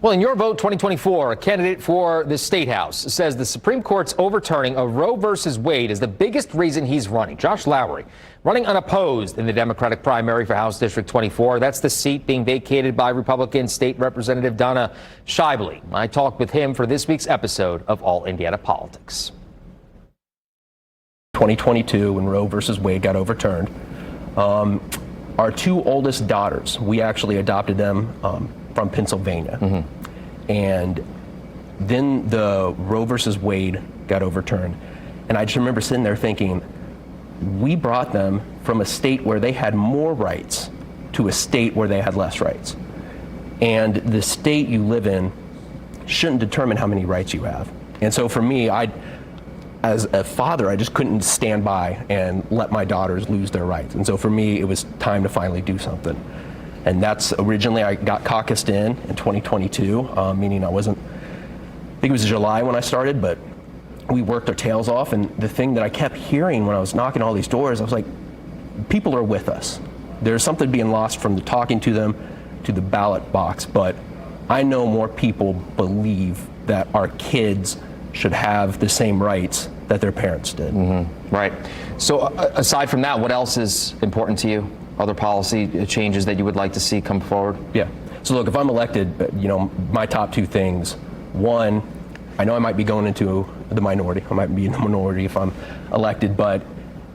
Well, in Your Vote 2024, a candidate for the State House says the Supreme Court's overturning of Roe versus Wade is the biggest reason he's running. Josh Lowry, running unopposed in the Democratic primary for House District 24. That's the seat being vacated by Republican State Representative Donna Scheibele. I talked with him for this week's episode of All Indiana Politics. 2022, when Roe versus Wade got overturned, our two oldest daughters, we actually adopted them from Pennsylvania. And then the Roe versus Wade got overturned. And I just remember sitting there thinking, we brought them from a state where they had more rights to a state where they had less rights. And the state you live in shouldn't determine how many rights you have. And so for me, as a father, I just couldn't stand by and let my daughters lose their rights. And so for me, it was time to finally do something. And that's originally, I got caucused in 2022, meaning I think it was July when I started, but we worked our tails off. And the thing that I kept hearing when I was knocking all these doors, I was like, people are with us. There's something being lost from the talking to them to the ballot box. But I know more people believe that our kids should have the same rights that their parents did. Right. So aside from that, what else is important to you? Other policy changes that you would like to see come forward? Yeah. So look, if I'm elected, my top two things. One, I know I might be going into the minority. I might be in the minority if I'm elected, but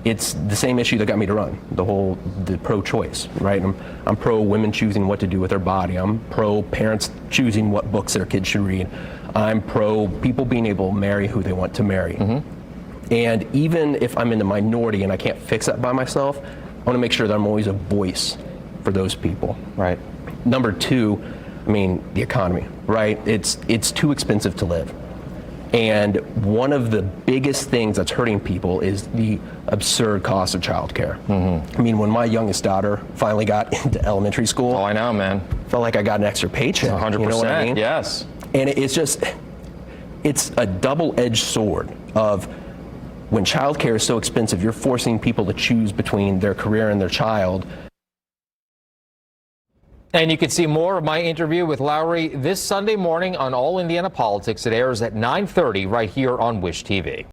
it's the same issue that got me to run, the pro-choice, right? I'm pro women choosing what to do with their body. I'm pro parents choosing what books their kids should read. I'm pro people being able to marry who they want to marry. And even if I'm in the minority and I can't fix that by myself, I want to make sure that I'm always a voice for those people. Right. Number two, the economy, right? It's too expensive to live. And one of the biggest things that's hurting people is the absurd cost of childcare. When my youngest daughter finally got into elementary school. Oh, I know, man. Felt like I got an extra paycheck. 100%, you know what I mean? Yes. And it's a double-edged sword of when childcare is so expensive, you're forcing people to choose between their career and their child. And you can see more of my interview with Lowry this Sunday morning on All Indiana Politics. It airs at 9:30 right here on Wish TV.